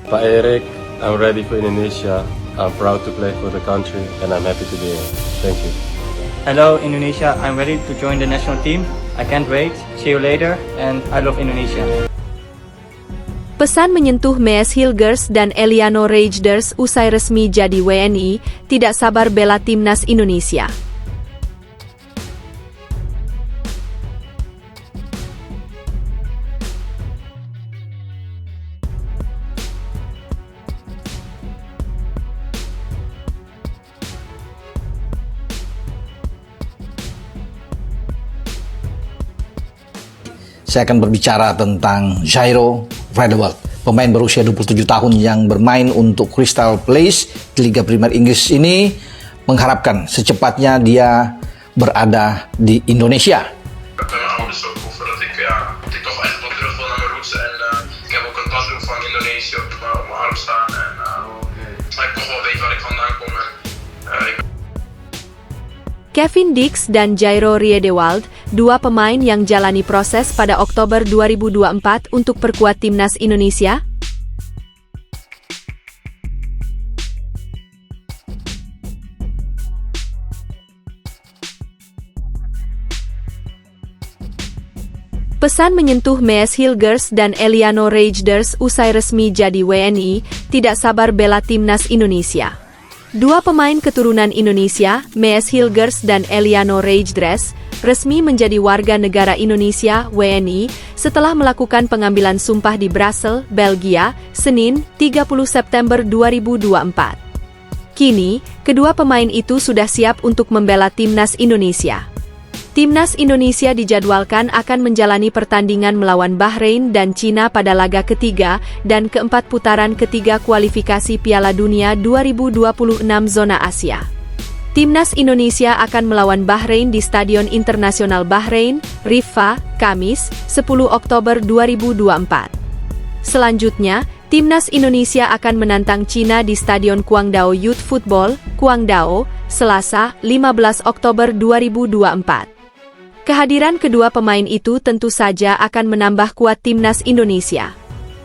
Pak Erik, I'm ready for Indonesia. I'm proud to play for the country and I'm happy to be here. Thank you. Hello Indonesia, I'm ready to join the national team. I can't wait. See you later and I love Indonesia. Pesan menyentuh Mees Hilgers dan Eliano Reijnders usai resmi jadi WNI, tidak sabar bela timnas Indonesia. Saya akan berbicara tentang Jairo Riedewald, pemain berusia 27 tahun yang bermain untuk Crystal Palace di Liga Premier Inggris ini, mengharapkan secepatnya dia berada di Indonesia. Mijn ouders ook hoeven dat ik toch echt wel terug wil naar mijn roots en ik heb ook een tattoo van Indonesië op mijn arm staan en ik toch wel weet waar ik vandaan kom en Kevin Dix dan Jairo Riedewald, dua pemain yang jalani proses pada Oktober 2024 untuk perkuat timnas Indonesia. Pesan menyentuh Mees Hilgers dan Eliano Reijnders usai resmi jadi WNI, tidak sabar bela timnas Indonesia. Dua pemain keturunan Indonesia, Mees Hilgers dan Eliano Reijnders, resmi menjadi warga negara Indonesia (WNI) setelah melakukan pengambilan sumpah di Brussels, Belgia, Senin, 30 September 2024. Kini, kedua pemain itu sudah siap untuk membela timnas Indonesia. Timnas Indonesia dijadwalkan akan menjalani pertandingan melawan Bahrain dan Cina pada laga ketiga dan keempat putaran ketiga kualifikasi Piala Dunia 2026 zona Asia. Timnas Indonesia akan melawan Bahrain di Stadion Internasional Bahrain, Riffa, Kamis, 10 Oktober 2024. Selanjutnya, Timnas Indonesia akan menantang Cina di Stadion Guangdao Youth Football, Guangdao, Selasa, 15 Oktober 2024. Kehadiran kedua pemain itu tentu saja akan menambah kuat timnas Indonesia.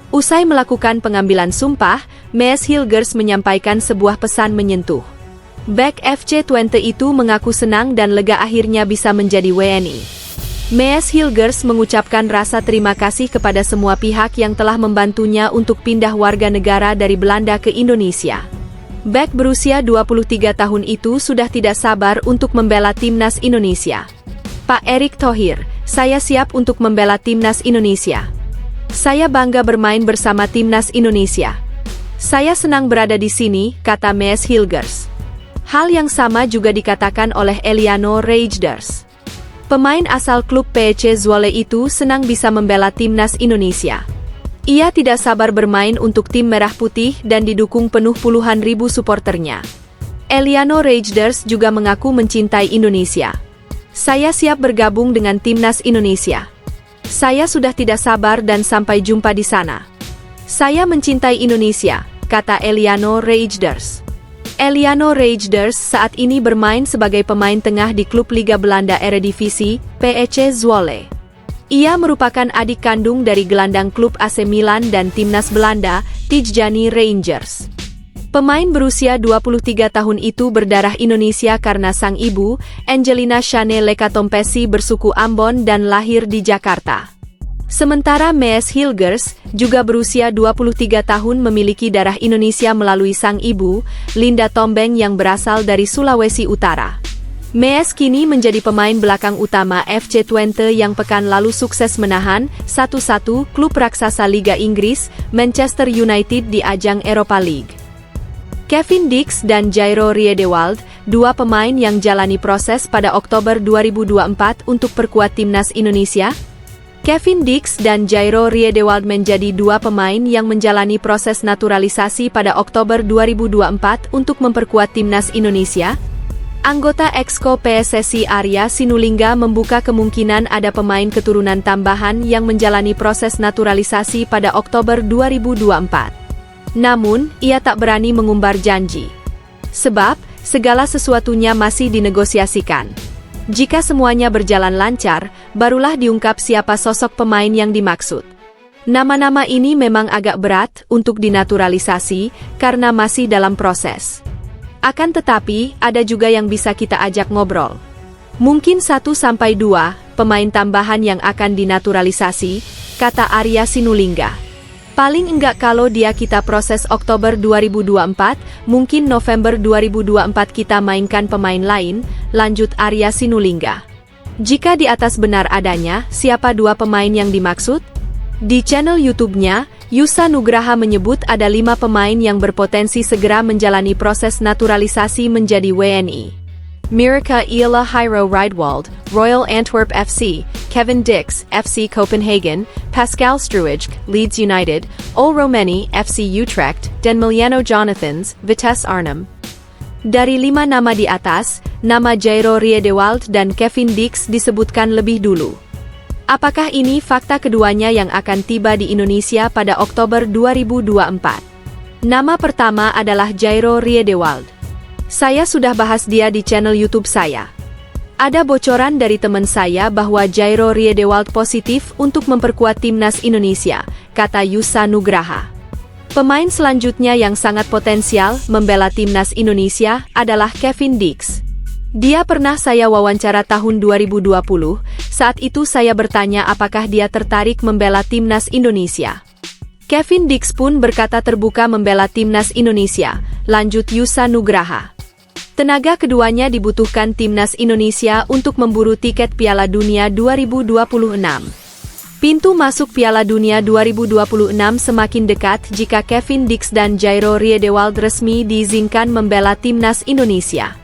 Usai melakukan pengambilan sumpah, Mees Hilgers menyampaikan sebuah pesan menyentuh. Bek FC20 itu mengaku senang dan lega akhirnya bisa menjadi WNI. Mees Hilgers mengucapkan rasa terima kasih kepada semua pihak yang telah membantunya untuk pindah warga negara dari Belanda ke Indonesia. Bek berusia 23 tahun itu sudah tidak sabar untuk membela timnas Indonesia. Pak Erick Thohir, saya siap untuk membela timnas Indonesia. Saya bangga bermain bersama timnas Indonesia. Saya senang berada di sini, kata Mees Hilgers. Hal yang sama juga dikatakan oleh Eliano Reijnders. Pemain asal klub PEC Zwolle itu senang bisa membela timnas Indonesia. Ia tidak sabar bermain untuk tim merah putih dan didukung penuh puluhan ribu suporternya. Eliano Reijnders juga mengaku mencintai Indonesia. Saya siap bergabung dengan timnas Indonesia. Saya sudah tidak sabar dan sampai jumpa di sana. Saya mencintai Indonesia, kata Eliano Reijnders. Eliano Reijnders saat ini bermain sebagai pemain tengah di klub Liga Belanda Eredivisie, PEC Zwolle. Ia merupakan adik kandung dari gelandang klub AC Milan dan timnas Belanda, Tijjani Reijnders. Pemain berusia 23 tahun itu berdarah Indonesia karena sang ibu, Angelina Shane Lekatompesi bersuku Ambon dan lahir di Jakarta. Sementara Mees Hilgers, juga berusia 23 tahun memiliki darah Indonesia melalui sang ibu, Linda Tombeng yang berasal dari Sulawesi Utara. Mees kini menjadi pemain belakang utama FC Twente yang pekan lalu sukses menahan 1-1 klub raksasa Liga Inggris, Manchester United di ajang Europa League. Kevin Dix dan Jairo Riedewald, dua pemain yang jalani proses pada Oktober 2024 untuk perkuat timnas Indonesia. Kevin Dix dan Jairo Riedewald menjadi dua pemain yang menjalani proses naturalisasi pada Oktober 2024 untuk memperkuat timnas Indonesia. Anggota Exco PSSI Arya Sinulinga membuka kemungkinan ada pemain keturunan tambahan yang menjalani proses naturalisasi pada Oktober 2024. Namun, ia tak berani mengumbar janji. Sebab, segala sesuatunya masih dinegosiasikan. Jika semuanya berjalan lancar, barulah diungkap siapa sosok pemain yang dimaksud. Nama-nama ini memang agak berat untuk dinaturalisasi karena masih dalam proses. Akan tetapi, ada juga yang bisa kita ajak ngobrol. Mungkin 1-2 pemain tambahan yang akan dinaturalisasi, kata Arya Sinulinga. Paling enggak kalau dia kita proses Oktober 2024, mungkin November 2024 kita mainkan pemain lain, lanjut Arya Sinulinga. Jika di atas benar adanya, siapa 2 pemain yang dimaksud? Di channel YouTube-nya, Yusa Nugraha menyebut ada 5 pemain yang berpotensi segera menjalani proses naturalisasi menjadi WNI. Mirka Ila Hyro Riedwald, Royal Antwerp FC, Kevin Dix, FC Copenhagen, Pascal Struij, Leeds United, Ol Romeni, FC Utrecht, dan Miliano Jonathans, Vitesse Arnhem. Dari 5 nama di atas, nama Jairo Riedewald dan Kevin Dix disebutkan lebih dulu. Apakah ini fakta keduanya yang akan tiba di Indonesia pada Oktober 2024? Nama pertama adalah Jairo Riedewald. Saya sudah bahas dia di channel YouTube saya. Ada bocoran dari teman saya bahwa Jairo Riedewald positif untuk memperkuat timnas Indonesia, kata Yusa Nugraha. Pemain selanjutnya yang sangat potensial membela timnas Indonesia adalah Kevin Dix. Dia pernah saya wawancara tahun 2020, saat itu saya bertanya apakah dia tertarik membela timnas Indonesia. Kevin Dix pun berkata terbuka membela timnas Indonesia, lanjut Yusa Nugraha. Tenaga keduanya dibutuhkan timnas Indonesia untuk memburu tiket Piala Dunia 2026. Pintu masuk Piala Dunia 2026 semakin dekat jika Kevin Dix dan Jairo Riedewald resmi diizinkan membela timnas Indonesia.